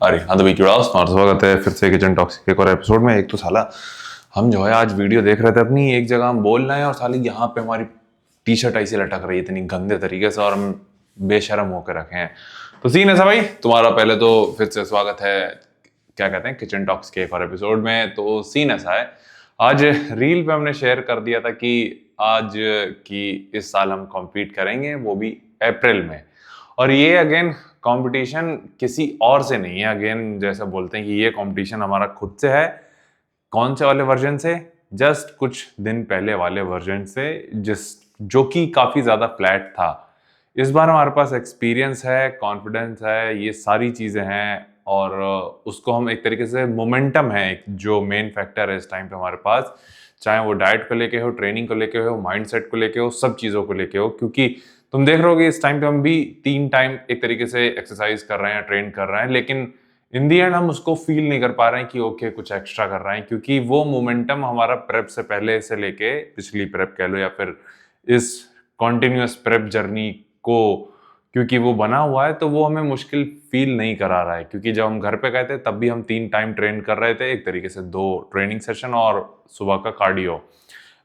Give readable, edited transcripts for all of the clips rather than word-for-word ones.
अरे हाँ तो भाई क्यों स्मार्ट स्वागत है फिर से किचन टॉक्स के एक और एपिसोड में। एक तो साला हम जो है आज वीडियो देख रहे थे अपनी, एक जगह हम बोल रहे हैं और साली यहाँ पे हमारी टी शर्ट ऐसी लटक रही है इतनी गंदे तरीके से और हम बेशरम होकर रखे हैं। तो सीन ऐसा भाई, तुम्हारा पहले तो फिर से स्वागत है क्या कहते हैं किचन टॉक्स के एक और एपिसोड में। तो सीन ऐसा है, आज रील पे हमने शेयर कर दिया था कि आज की इस साल हम कॉम्पीट करेंगे, वो भी अप्रैल में। और ये अगेन कंपटीशन किसी और से नहीं है, अगेन जैसा बोलते हैं कि ये कंपटीशन हमारा खुद से है। कौन से वाले वर्जन से? जस्ट कुछ दिन पहले वाले वर्जन से, जिस जो कि काफी ज्यादा फ्लैट था। इस बार हमारे पास एक्सपीरियंस है, कॉन्फिडेंस है, ये सारी चीजें हैं और उसको हम एक तरीके से मोमेंटम है एक जो मेन फैक्टर है इस टाइम पे हमारे पास, चाहे वो डाइट को लेके हो, ट्रेनिंग को लेके हो, माइंडसेट को लेके हो, सब चीजों को लेके हो। क्योंकि तुम देख रहे हो कि इस टाइम पे हम भी 3 टाइम एक तरीके से एक्सरसाइज कर रहे हैं, ट्रेन कर रहे हैं, लेकिन इन दी एंड हम उसको फील नहीं कर पा रहे हैं कि ओके कुछ एक्स्ट्रा कर रहे हैं, क्योंकि वो मोमेंटम हमारा प्रेप से पहले से लेके पिछली प्रेप कह लो या फिर इस कॉन्टिन्यूस प्रेप जर्नी को क्योंकि वो बना हुआ है तो वो हमें मुश्किल फील नहीं करा रहा है। क्योंकि जब हम घर पे गए थे तब भी हम 3 टाइम ट्रेन कर रहे थे, एक तरीके से 2 ट्रेनिंग सेशन और सुबह का कार्डियो,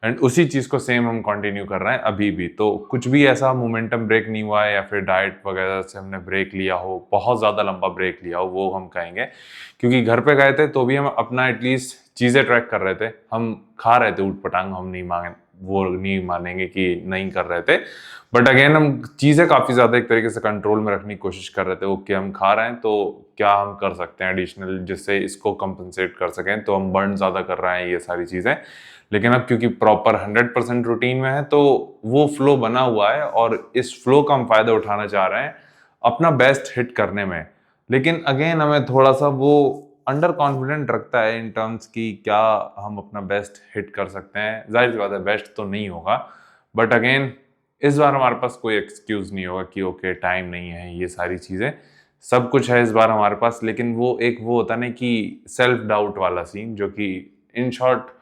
एंड उसी चीज को सेम हम कंटिन्यू कर रहे हैं अभी भी। तो कुछ भी ऐसा मोमेंटम ब्रेक नहीं हुआ है या फिर डाइट वगैरह से हमने ब्रेक लिया हो, बहुत ज्यादा लंबा ब्रेक लिया हो, वो हम कहेंगे। क्योंकि घर पे गए थे तो भी हम अपना एटलीस्ट चीजें ट्रैक कर रहे थे, हम खा रहे थे ऊट पटांग, हम नहीं मांगे वो नहीं मानेंगे कि नहीं कर रहे थे। बट अगेन हम चीजें काफी ज्यादा एक तरीके से कंट्रोल में रखने की कोशिश कर रहे थे। ओके हम खा रहे हैं तो क्या हम कर सकते हैं एडिशनल जिससे इसको कंपनसेट कर सकें, तो हम बर्न ज्यादा कर रहे हैं, ये सारी चीजें। लेकिन अब क्योंकि प्रॉपर 100% रूटीन में है तो वो फ्लो बना हुआ है और इस फ्लो का हम फायदा उठाना चाह रहे हैं अपना बेस्ट हिट करने में। लेकिन अगेन हमें थोड़ा सा वो अंडर कॉन्फिडेंट रखता है इन टर्म्स की क्या हम अपना बेस्ट हिट कर सकते हैं। जाहिर सी बात है बेस्ट तो नहीं होगा, बट अगेन इस बार हमारे पास कोई एक्सक्यूज नहीं होगा कि ओके टाइम नहीं है, ये सारी चीजें सब कुछ है इस बार हमारे पास। लेकिन वो होता नहीं कि सेल्फ डाउट वाला सीन जो कि इन शॉर्ट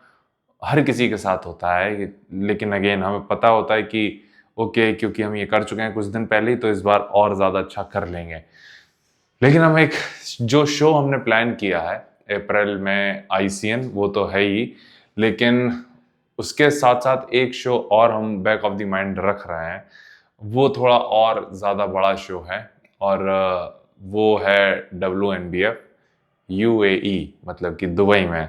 हर किसी के साथ होता है। लेकिन अगेन हमें पता होता है कि ओके क्योंकि हम ये कर चुके हैं कुछ दिन पहले ही तो इस बार और ज्यादा अच्छा कर लेंगे। लेकिन हम एक जो शो हमने प्लान किया है अप्रैल में आईसीएन, वो तो है ही, लेकिन उसके साथ साथ एक शो और हम बैक ऑफ द माइंड रख रहे हैं। वो थोड़ा और ज़्यादा बड़ा शो है और वो है WNBF UAE, मतलब कि दुबई में।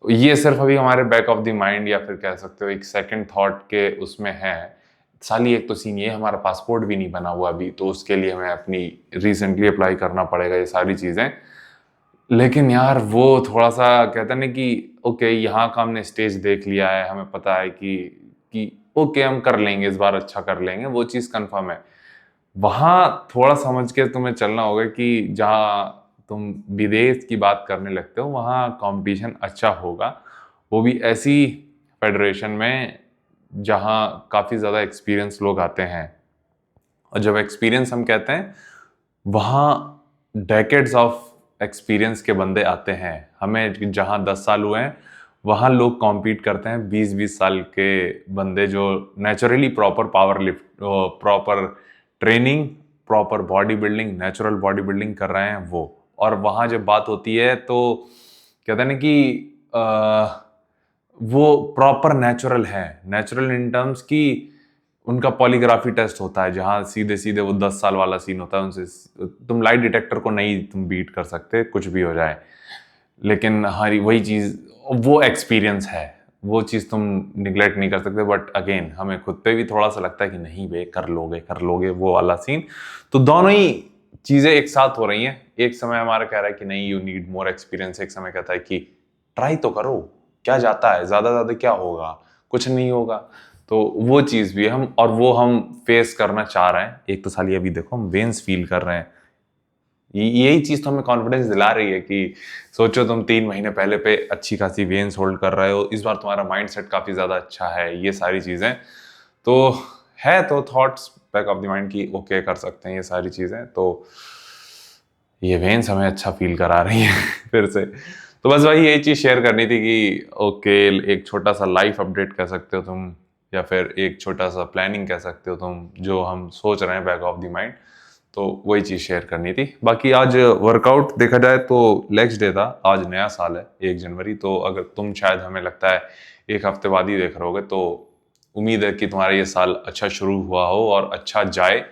ये सिर्फ अभी हमारे बैक ऑफ द माइंड या फिर कह सकते हो एक सेकंड थॉट के उसमें है। साली एक तो सीन ये हमारा पासपोर्ट भी नहीं बना हुआ अभी, तो उसके लिए हमें अपनी रिसेंटली अप्लाई करना पड़ेगा, ये सारी चीज़ें। लेकिन यार वो थोड़ा सा कहते हैं ना कि ओके यहाँ का हमने स्टेज देख लिया है, हमें पता है कि ओके हम कर लेंगे इस बार, अच्छा कर लेंगे, वो चीज़ कंफर्म है। वहाँ थोड़ा समझ के तुम्हें चलना होगा कि जहाँ तुम विदेश की बात करने लगते हो वहाँ कंपटीशन अच्छा होगा, वो भी ऐसी फेडरेशन में जहाँ काफ़ी ज़्यादा एक्सपीरियंस लोग आते हैं। और जब एक्सपीरियंस हम कहते हैं वहाँ डेकेड्स ऑफ एक्सपीरियंस के बंदे आते हैं। हमें जहाँ 10 साल हुए हैं वहाँ लोग कॉम्पीट करते हैं 20-20 साल के बंदे जो naturally proper power lift, proper training, proper body building, natural body building कर रहे हैं वो। और वहाँ जब बात होती है तो कहते हैं ना कि वो प्रॉपर नेचुरल है, नेचुरल इन टर्म्स की उनका पॉलीग्राफी टेस्ट होता है जहां सीधे सीधे वो 10 साल वाला सीन होता है। उनसे तुम लाइट डिटेक्टर को नहीं तुम बीट कर सकते, कुछ भी हो जाए। लेकिन हमारी वही चीज, वो एक्सपीरियंस है, वो चीज तुम निगलेक्ट नहीं कर सकते। बट अगेन हमें खुद पे भी थोड़ा सा लगता है कि नहीं बे कर लोगे वो वाला सीन। तो दोनों ही चीजें एक साथ हो रही हैं। एक समय हमारा कह रहा है कि नहीं यू नीड मोर एक्सपीरियंस, एक समय कहता है कि ट्राई तो करो, क्या जाता है, ज्यादा ज्यादा क्या होगा, कुछ नहीं होगा। तो वो चीज भी है हम, और वो हम फेस करना चाह रहे हैं। एक तो साली अभी देखो हम वेन्स फील कर रहे हैं, यही चीज तो हमें कॉन्फिडेंस दिला रही है कि सोचो तुम 3 महीने पहले पे अच्छी खासी वेन्स होल्ड कर रहे हो, इस बार तुम्हारा माइंडसेट काफी ज्यादा अच्छा है, ये सारी चीजें तो है। तो thoughts back of the mind की ओके कर सकते हैं ये सारी चीजें। तो ये वेन्स हमें अच्छा फील करा रही है फिर से। तो बस वही यही चीज शेयर करनी थी कि ओके एक छोटा सा लाइफ अपडेट कह सकते हो तुम, या फिर एक छोटा सा प्लानिंग कह सकते हो तुम, जो हम सोच रहे हैं बैक ऑफ द माइंड। तो वही चीज़ शेयर करनी थी। बाकी आज वर्कआउट देखा जाए तो लेग्स डे था, आज नया साल है 1 जनवरी, तो अगर तुम शायद हमें लगता है 1 हफ्ते बाद ही देख रहे होगे, तो उम्मीद है कि तुम्हारा ये साल अच्छा शुरू हुआ हो और अच्छा जाए।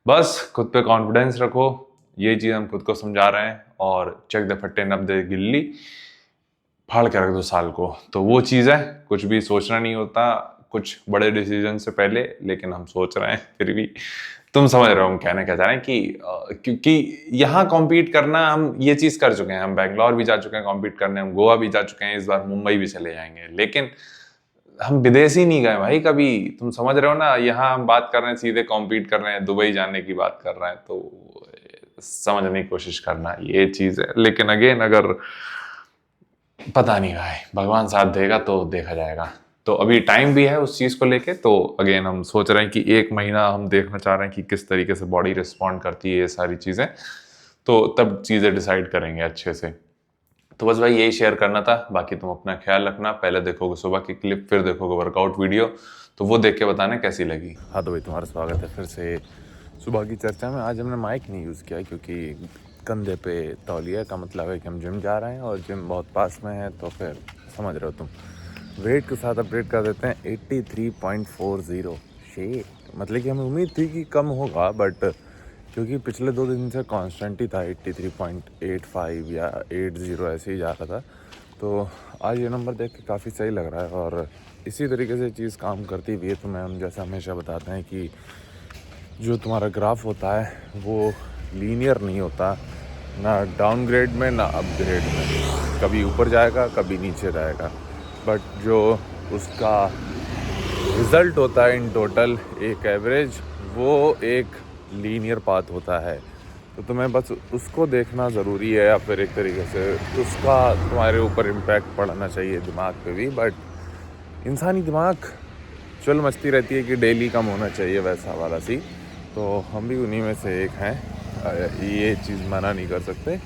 बस खुद पे कॉन्फिडेंस रखो, ये चीज़ हम खुद को समझा रहे हैं, और चक द फट्टे नप दे गिल्ली, फाड़ के रख दो साल को। तो वो चीज़ है, कुछ भी सोचना नहीं होता कुछ बड़े डिसीजन से पहले, लेकिन हम सोच रहे हैं फिर भी। तुम समझ रहे हो हम कहना क्या चाह रहे हैं कि क्योंकि यहाँ कॉम्पीट करना, हम ये चीज़ कर चुके हैं, हम बैंगलोर भी जा चुके हैं कॉम्पीट करने, हम गोवा भी जा चुके हैं, इस बार मुंबई भी चले जाएंगे, लेकिन हम विदेश ही नहीं गए भाई कभी। तुम समझ रहे हो ना, यहाँ हम बात कर रहे हैं, सीधे कॉम्पीट कर रहे हैं, दुबई जाने की बात कर रहे हैं, तो समझने की कोशिश करना, ये चीज़ है। लेकिन अगेन, अगर पता नहीं भाई, भगवान साथ देगा तो देखा जाएगा। तो अभी टाइम भी है उस चीज़ को लेके, तो अगेन हम सोच रहे हैं कि 1 महीना हम देखना चाह रहे हैं कि किस तरीके से बॉडी रिस्पॉन्ड करती है ये सारी चीज़ें, तो तब चीज़ें डिसाइड करेंगे अच्छे से। तो बस भाई यही शेयर करना था। बाकी तुम अपना ख्याल रखना, पहले देखोगे सुबह की क्लिप, फिर देखोगे वर्कआउट वीडियो, तो वो देख के बताना कैसी लगी। हाँ तो भाई, तुम्हारा स्वागत है फिर से सुबह की चर्चा में। आज हमने माइक नहीं यूज़ किया क्योंकि कंधे पे तौलिया का मतलब है कि हम जिम जा रहे हैं, और जिम बहुत पास में है, तो फिर समझ रहे हो तुम। वेट के साथ अपडेट कर देते हैं, 83.40 शेट, मतलब कि हमें उम्मीद थी कि कम होगा, बट क्योंकि पिछले 2 दिन से कांस्टेंट ही था, 83.85 या 80 ऐसे ही जा रहा था, तो आज ये नंबर देख के काफ़ी सही लग रहा है। और इसी तरीके से चीज़ काम करती हुई है, तो मैं हम जैसा हमेशा बताते हैं कि जो तुम्हारा ग्राफ होता है वो लीनियर नहीं होता, ना डाउनग्रेड में ना अपग्रेड में, कभी ऊपर जाएगा कभी नीचे जाएगा, बट जो उसका रिज़ल्ट होता है इन टोटल, एक एवरेज, वो एक लीनियर पाथ होता है। तो तुम्हें बस उसको देखना ज़रूरी है, या फिर एक तरीके से उसका तुम्हारे ऊपर इम्पैक्ट पड़ना चाहिए दिमाग पे भी। बट इंसानी दिमाग चल मस्ती रहती है कि डेली कम होना चाहिए, वैसा वाला सी, तो हम भी उन्हीं में से एक हैं, ये चीज़ मना नहीं कर सकते।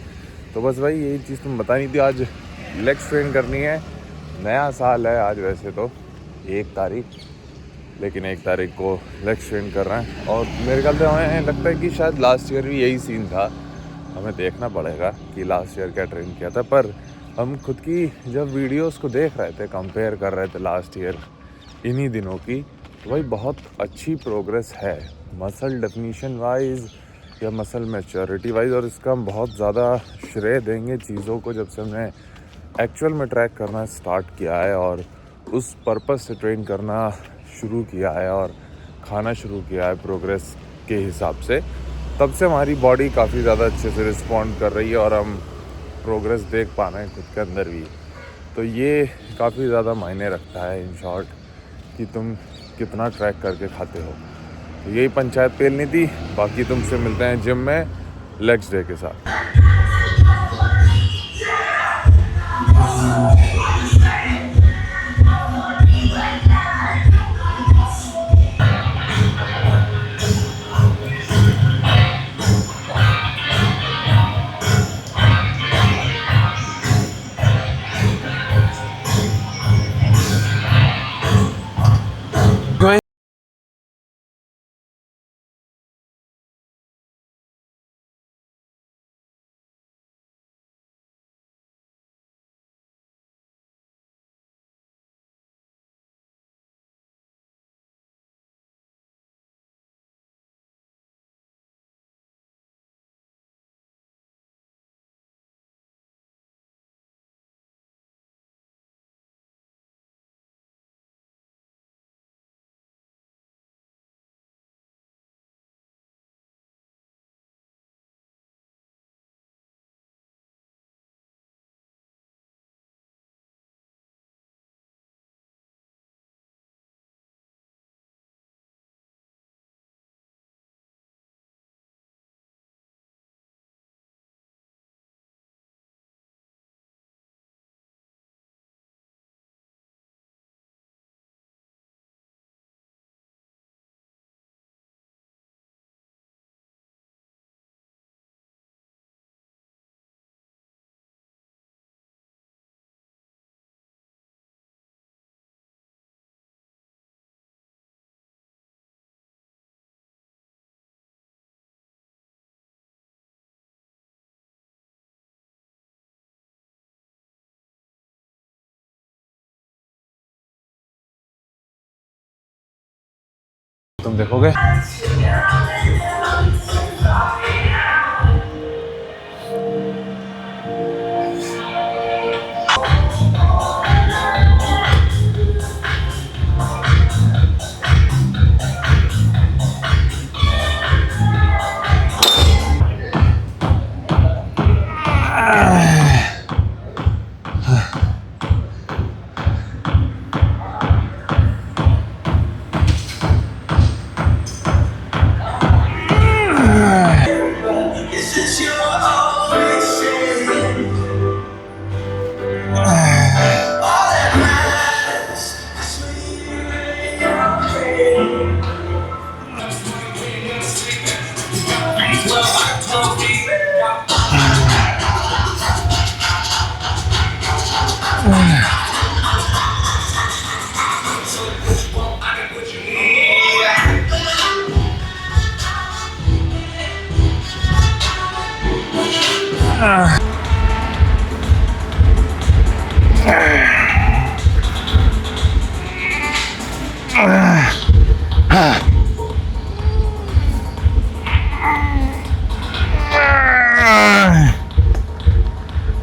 तो बस भाई यही चीज़ तुम बतानी थी। आज लेग्स ट्रेन करनी है, नया साल है आज वैसे तो 1 तारीख, लेकिन 1 तारीख को लेग्स ट्रेन कर रहे हैं, और मेरे ख्याल से हमें लगता है कि शायद लास्ट ईयर भी यही सीन था। हमें देखना पड़ेगा कि लास्ट ईयर क्या ट्रेन किया था, पर हम खुद की जब वीडियोस को देख रहे थे, कंपेयर कर रहे थे लास्ट ईयर इन्हीं दिनों की, तो भाई बहुत अच्छी प्रोग्रेस है मसल डेफिनीशन वाइज या मसल मैच्योरिटी वाइज, और इसका हम बहुत ज़्यादा श्रेय देंगे चीज़ों को जब से हमने एक्चुअल में ट्रैक करना स्टार्ट किया है, और उस पर्पस से ट्रेन करना शुरू किया है, और खाना शुरू किया है प्रोग्रेस के हिसाब से, तब से हमारी बॉडी काफ़ी ज़्यादा अच्छे से रिस्पॉन्ड कर रही है, और हम प्रोग्रेस देख पा रहे हैं खुद के अंदर भी। तो ये काफ़ी ज़्यादा मायने रखता है इन शॉर्ट, कि तुम कितना ट्रैक करके खाते हो। तो यही पंचायत पेलनी थी। बाकी तुमसे मिलते हैं जिम में लेग्स डे के साथ। तुम देखोगे।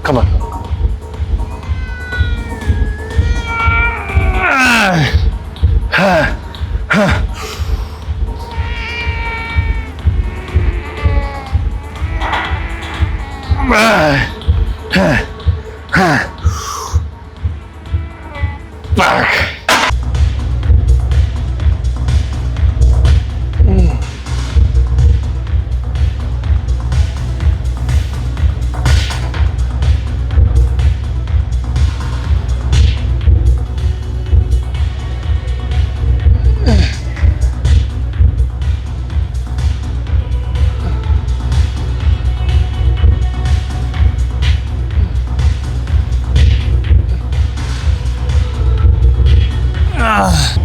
Come on. Back.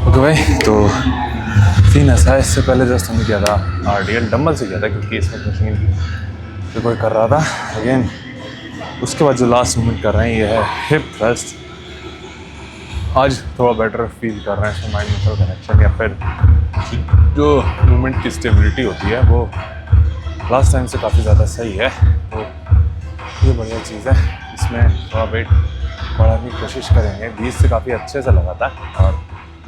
ओके भाई, तो सीन ऐसा है। इससे पहले जस्ट हमने किया था RDL डंबल से किया था, क्योंकि इसमें मशीन जो कोई कर रहा था अगेन। उसके बाद जो लास्ट मूवमेंट कर रहे हैं ये है हिप थ्रस्ट। आज थोड़ा बेटर फील कर रहे हैं इसमें माइंड मसल कनेक्शन, या फिर जो मूवमेंट की स्टेबिलिटी होती है वो लास्ट टाइम से काफ़ी ज़्यादा सही है। तो ये बढ़िया चीज़ है। इसमें थोड़ा वेट बढ़ाने की कोशिश करेंगे। 20 से काफ़ी अच्छे से लगा था, और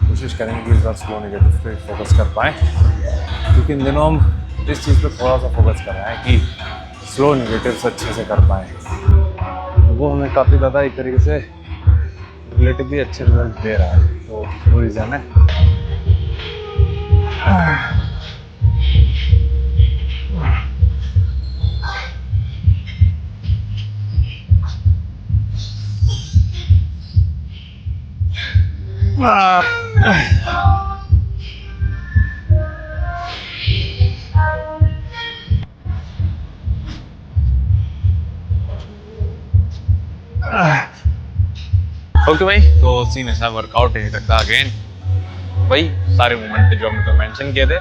कोशिश करेंगे कि इस बार स्लो नेगेटिव पे फोकस कर पाएँ, क्योंकि इन दिनों हम इस चीज़ पे थोड़ा सा फोकस कर रहे हैं कि स्लो नेगेटिव्स अच्छे से कर पाएँ। वो हमें काफ़ी ज़्यादा एक तरीके से रिलेटिवली अच्छे रिजल्ट दे रहा है। तो वो रीज़न है। ओके भाई, तो सीन ऐसा वर्कआउट है तक का अगेन वही सारे मूवमेंट थे जो हमने तो मेंशन किए थे।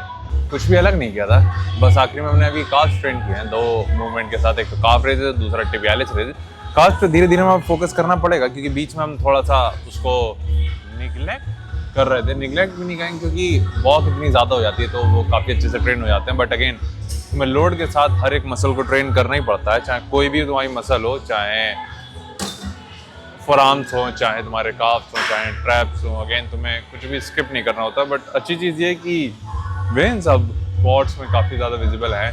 कुछ भी अलग नहीं किया था, बस आखिरी में हमने अभी काफ ट्रेन किए हैं 2 मूवमेंट के साथ। एक तो काफ रेज है, दूसरा टिबियालिस रेज। काफ पे धीरे धीरे हमें फोकस करना पड़ेगा, क्योंकि बीच में हम थोड़ा सा उसको निग्लेक्ट कर रहे थे। निग्लेक्ट भी नहीं कहेंगे, क्योंकि वॉक इतनी ज़्यादा हो जाती है तो वो काफ़ी अच्छे से ट्रेन हो जाते हैं। बट अगेन तुम्हें लोड के साथ हर एक मसल को ट्रेन करना ही पड़ता है, चाहे कोई भी तुम्हारी मसल हो, चाहे फॉरआर्म्स हो, चाहे तुम्हारे काफ्स हो, चाहे ट्रैप्स हो। अगेन तुम्हें कुछ भी स्किप नहीं करना होता। बट अच्छी चीज़ ये है कि वेन्स अब क्वाड्स में काफ़ी ज़्यादा विजिबल है,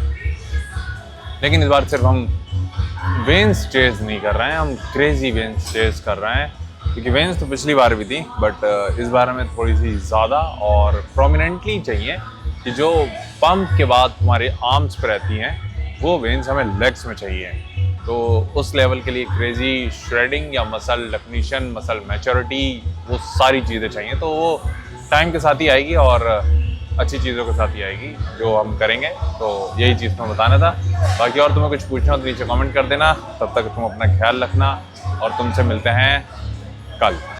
लेकिन इस बार सिर्फ हम वेन्स चेज नहीं कर रहे हैं, हम क्रेजी वेन्स चेज कर रहे हैं। क्योंकि वेन्स तो पिछली बार भी थी, बट इस बार हमें थोड़ी सी ज़्यादा और प्रोमिनेंटली चाहिए कि जो पंप के बाद तुम्हारे आर्म्स पर रहती हैं वो वेन्स हमें लेग्स में चाहिए। तो उस लेवल के लिए क्रेजी श्रेडिंग या मसल डेफिनिशन, मसल मैच्योरिटी, वो सारी चीज़ें चाहिए। तो वो टाइम के साथ ही आएगी और अच्छी चीज़ों के साथ ही आएगी जो हम करेंगे। तो यही चीज़ तुम्हें बताना था। बाकी और तुम्हें कुछ पूछना हो तो नीचे कमेंट कर देना। तब तक तुम अपना ख्याल रखना और तुमसे मिलते हैं कल।